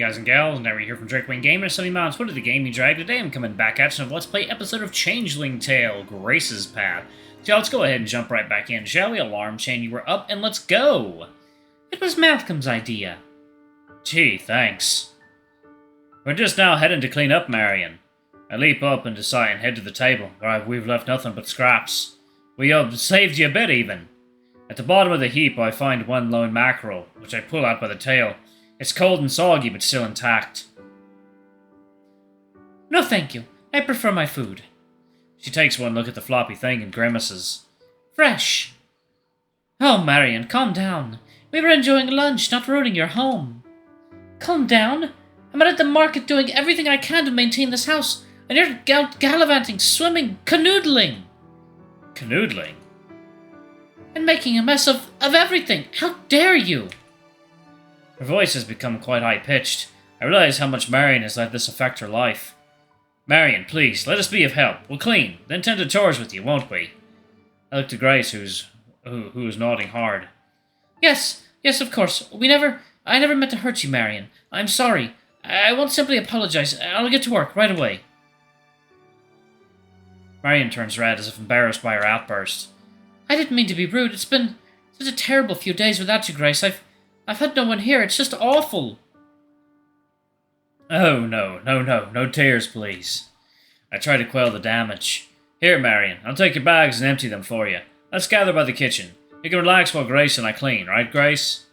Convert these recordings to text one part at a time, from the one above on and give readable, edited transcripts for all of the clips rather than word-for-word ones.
guys and gals, and we're here from Drakewing Gamers, 70 miles foot of the Gaming Drag. Today I'm coming back at you with a Let's Play episode of Changeling Tale, Grace's Path. So let's go ahead and jump right back in, shall we? Alarm chain, you were up, and let's go! It was Malcolm's idea. Gee, thanks. We're just now heading to clean up, Marion. I leap up and decide and head to the table, where we've left nothing but scraps. We saved you a bit, even. At the bottom of the heap, I find one lone mackerel, which I pull out by the tail. It's cold and soggy, but still intact. No, thank you. I prefer my food. She takes one look at the floppy thing and grimaces. Fresh. Oh, Marion, calm down. We were enjoying lunch, not ruining your home. Calm down? I'm out at the market doing everything I can to maintain this house, and you're gallivanting, swimming, canoodling. Canoodling? And making a mess of everything. How dare you? Her voice has become quite high-pitched. I realize how much Marion has let this affect her life. Marion, please, let us be of help. We'll clean, then tend to chores with you, won't we? I look to Grace, who is nodding hard. Yes, of course. I never meant to hurt you, Marion. I'm sorry. I won't simply apologize. I'll get to work right away. Marion turns red, as if embarrassed by her outburst. I didn't mean to be rude. It's been such a terrible few days without you, Grace. I've had no one here. It's just awful. Oh, no tears, please. I try to quell the damage. Here, Marion, I'll take your bags and empty them for you. Let's gather by the kitchen. You can relax while Grace and I clean, right, Grace?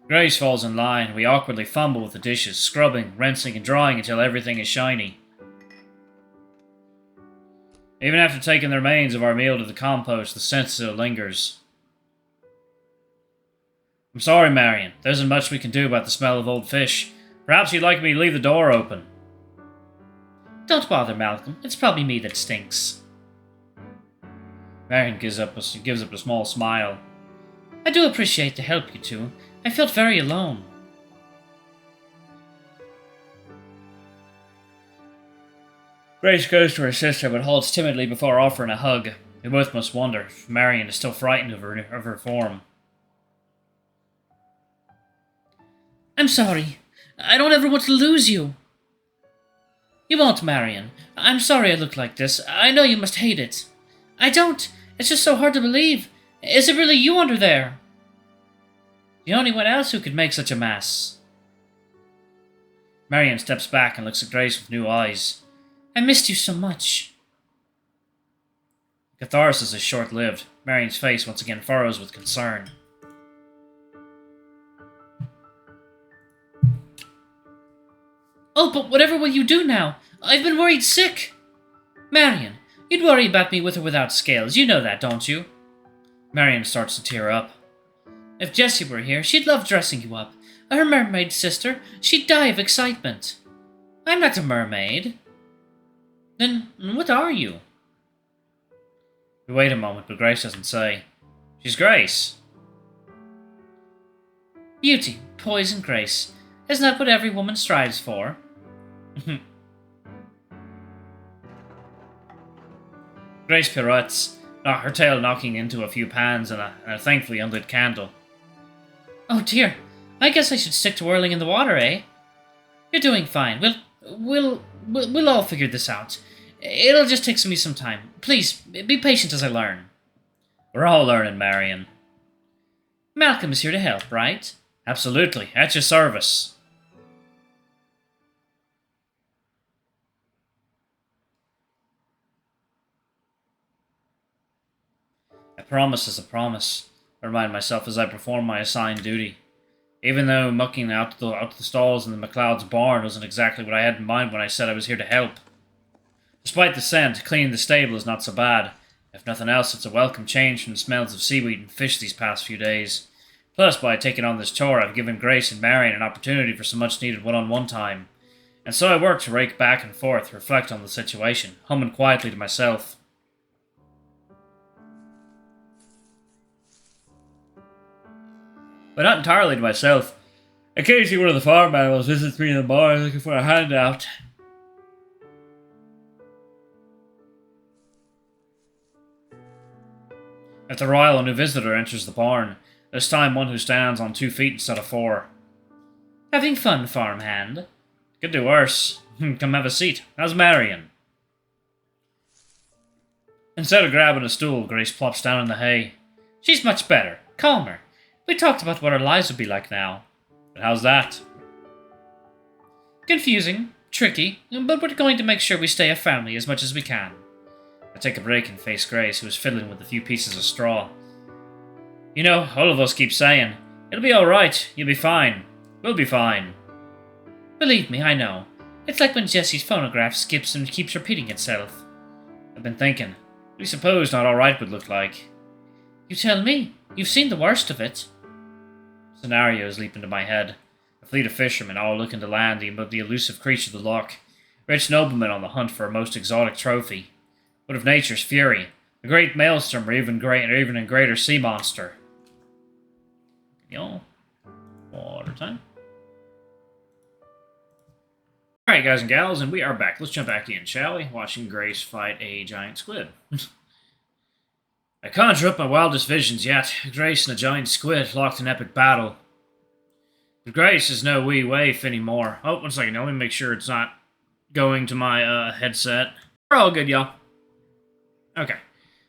Grace falls in line. We awkwardly fumble with the dishes, scrubbing, rinsing, and drying until everything is shiny. Even after taking the remains of our meal to the compost, the scent still lingers. I'm sorry, Marion. There isn't much we can do about the smell of old fish. Perhaps you'd like me to leave the door open. Don't bother, Malcolm. It's probably me that stinks. Marion gives up a small smile. I do appreciate the help, you two. I felt very alone. Grace goes to her sister, but halts timidly before offering a hug. We both must wonder if Marion is still frightened of her form. I'm sorry. I don't ever want to lose you. You won't, Marion. I'm sorry I look like this. I know you must hate it. I don't. It's just so hard to believe. Is it really you under there? The only one else who could make such a mess. Marion steps back and looks at Grace with new eyes. I missed you so much. Catharsis is short-lived. Marion's face once again furrows with concern. Oh, but whatever will you do now? I've been worried sick. Marion, you'd worry about me with or without scales. You know that, don't you? Marion starts to tear up. If Jessie were here, she'd love dressing you up. Her mermaid sister, she'd die of excitement. I'm not a mermaid. Then what are you? We wait a moment, but Grace doesn't say. She's Grace. Beauty, poise, and grace. Isn't that what every woman strives for? Grace pirouettes, her tail knocking into a few pans and a thankfully unlit candle. Oh dear, I guess I should stick to whirling in the water, eh? You're doing fine. We'll all figure this out. It'll just take me some time. Please, be patient as I learn. We're all learning, Marion. Malcolm is here to help, right? Absolutely, at your service. A promise is a promise, I remind myself as I perform my assigned duty. Even though mucking out the stalls in the McLeod's barn wasn't exactly what I had in mind when I said I was here to help. Despite the scent, cleaning the stable is not so bad. If nothing else, it's a welcome change from the smells of seaweed and fish these past few days. Plus, by taking on this chore, I've given Grace and Marion an opportunity for some much-needed one-on-one time. And so I work to rake back and forth, reflect on the situation, humming quietly to myself. But not entirely to myself. Occasionally one of the farm animals visits me in the barn looking for a handout. At the Royal, a new visitor enters the barn, this time one who stands on 2 feet instead of 4. Having fun, farmhand? Could do worse. Come have a seat. How's Marion? Instead of grabbing a stool, Grace plops down in the hay. She's much better. Calmer. We talked about what our lives would be like now. But how's that? Confusing. Tricky. But we're going to make sure we stay a family as much as we can. I take a break and face Grace, who is fiddling with a few pieces of straw. You know, all of us keep saying, it'll be alright, you'll be fine. We'll be fine. Believe me, I know. It's like when Jessie's phonograph skips and keeps repeating itself. I've been thinking, what do you suppose not alright would look like? You tell me. You've seen the worst of it. Scenarios leap into my head. A fleet of fishermen all looking to land the elusive creature of the loch. Rich noblemen on the hunt for a most exotic trophy. What of nature's fury? A great maelstrom or even a greater sea monster? Yo, water time. Alright guys and gals, and we are back. Let's jump back in, shall we? Watching Grace fight a giant squid. I conjure up my wildest visions yet. Grace and a giant squid locked in epic battle. But Grace is no wee waif anymore. Oh, 1 second, let me make sure it's not going to my headset. We're all good, y'all. Okay.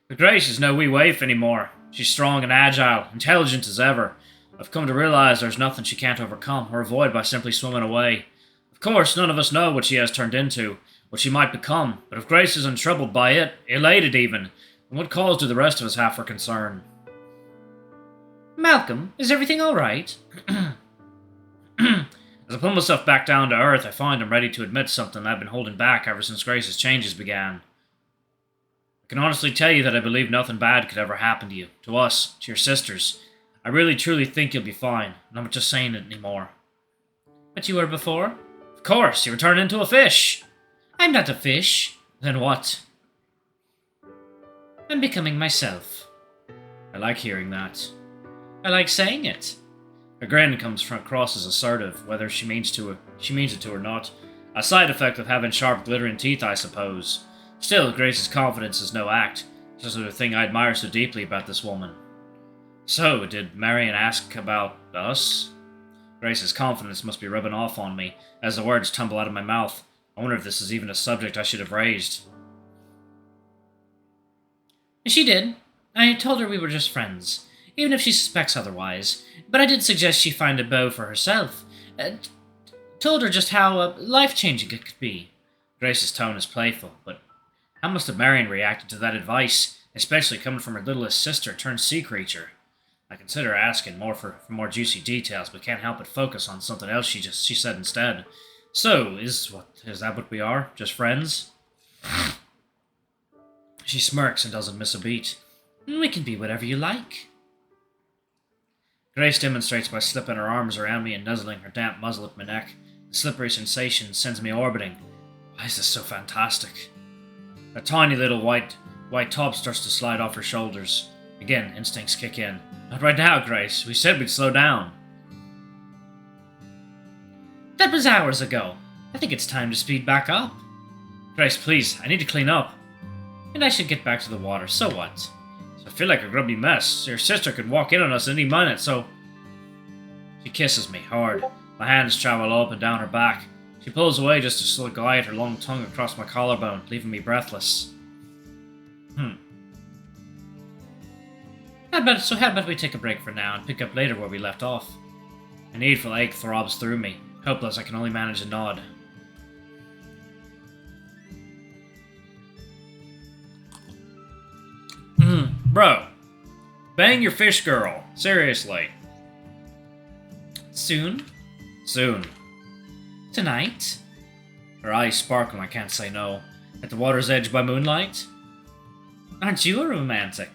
But Grace is no wee waif anymore. She's strong and agile, intelligent as ever. I've come to realize there's nothing she can't overcome or avoid by simply swimming away. Of course, none of us know what she has turned into, what she might become, but if Grace is untroubled by it, elated even, then what cause do the rest of us have for concern? Malcolm, is everything alright? As I pull myself back down to earth, I find I'm ready to admit something I've been holding back ever since Grace's changes began. I can honestly tell you that I believe nothing bad could ever happen to you, to us, to your sisters. I really truly think you'll be fine, and I'm not just saying it anymore. But you were before? Of course, you were turned into a fish. I'm not a fish. Then what? I'm becoming myself. I like hearing that. I like saying it. A grin comes across as assertive, whether she means it to or not. A side effect of having sharp, glittering teeth, I suppose. Still, Grace's confidence is no act. It's just the thing I admire so deeply about this woman. So, did Marion ask about us? Grace's confidence must be rubbing off on me, as the words tumble out of my mouth. I wonder if this is even a subject I should have raised. She did. I told her we were just friends, even if she suspects otherwise. But I did suggest she find a beau for herself. Told her just how life-changing it could be. Grace's tone is playful, but how must have Marion reacted to that advice, especially coming from her littlest sister turned sea creature? I consider asking for more juicy details, but can't help but focus on something else she said instead. So, is that what we are? Just friends? She smirks and doesn't miss a beat. We can be whatever you like. Grace demonstrates by slipping her arms around me and nuzzling her damp muzzle at my neck. The slippery sensation sends me orbiting. Why is this so fantastic? A tiny little white top starts to slide off her shoulders. Again, instincts kick in. Not right now, Grace. We said we'd slow down. That was hours ago. I think it's time to speed back up. Grace, please. I need to clean up. And I should get back to the water. So what? So I feel like a grubby mess. Your sister could walk in on us any minute, so... She kisses me hard. My hands travel up and down her back. She pulls away just to glide her long tongue across my collarbone, leaving me breathless. How about we take a break for now and pick up later where we left off? A needful ache throbs through me. Hopeless, I can only manage a nod. Bro. Bang your fish girl. Seriously. Soon? Soon. Tonight? Her eyes sparkle and I can't say no. At the water's edge by moonlight? Aren't you a romantic?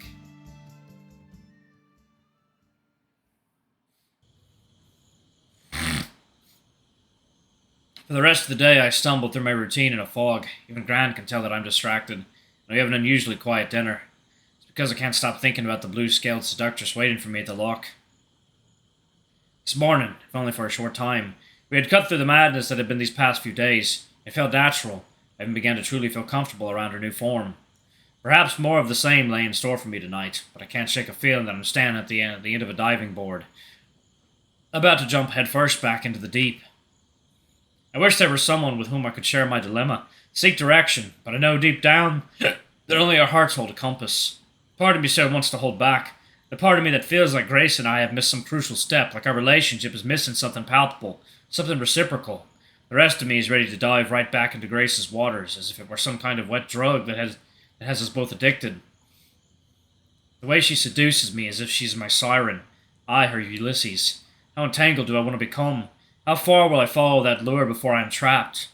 For the rest of the day, I stumble through my routine in a fog. Even Grant can tell that I'm distracted. And we have an unusually quiet dinner. It's because I can't stop thinking about the blue-scaled seductress waiting for me at the loch. This morning, if only for a short time, we had cut through the madness that had been these past few days. It felt natural. I even began to truly feel comfortable around her new form. Perhaps more of the same lay in store for me tonight, but I can't shake a feeling that I'm standing at the end of a diving board, about to jump headfirst back into the deep. I wish there were someone with whom I could share my dilemma, seek direction, but I know deep down that only our hearts hold a compass. Part of me still wants to hold back. The part of me that feels like Grace and I have missed some crucial step, like our relationship is missing something palpable, something reciprocal. The rest of me is ready to dive right back into Grace's waters, as if it were some kind of wet drug that has us both addicted. The way she seduces me as if she's my siren, I her Ulysses. How entangled do I want to become? How far will I follow that lure before I am trapped?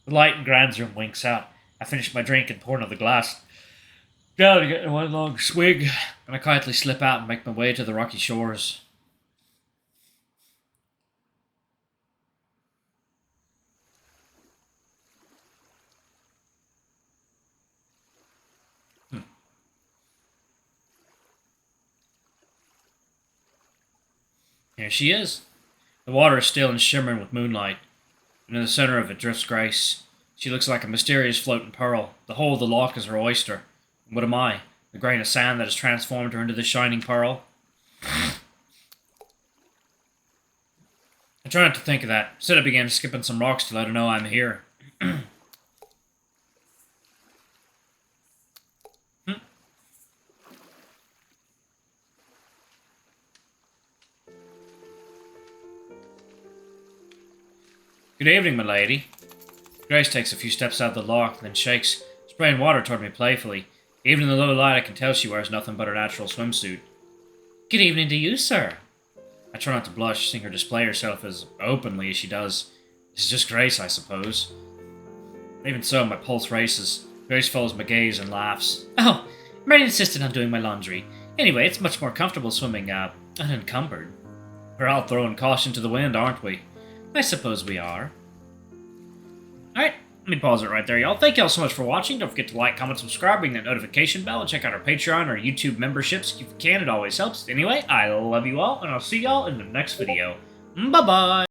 The light in Grand's room winks out. I finish my drink and pour another glass. Down to get in one long swig, and I quietly slip out and make my way to the rocky shores. Here she is. The water is still and shimmering with moonlight, and in the center of it drifts Grace. She looks like a mysterious floating pearl. The whole of the loch is her oyster. And what am I? The grain of sand that has transformed her into this shining pearl? I try not to think of that. Instead, I began skipping some rocks to let her know I'm here. Good evening, my lady. Grace takes a few steps out of the loch, then shakes, spraying water toward me playfully. Even in the low light, I can tell she wears nothing but her natural swimsuit. Good evening to you, sir. I try not to blush, seeing her display herself as openly as she does. This is just Grace, I suppose. Even so, my pulse races. Grace follows my gaze and laughs. Oh, Mary insisted on doing my laundry. Anyway, it's much more comfortable swimming, unencumbered. We're all throwing caution to the wind, aren't we? I suppose we are. Alright, let me pause it right there, y'all. Thank y'all so much for watching. Don't forget to like, comment, subscribe, ring that notification bell, and check out our Patreon or YouTube memberships if you can. It always helps. Anyway, I love you all, and I'll see y'all in the next video. Bye-bye!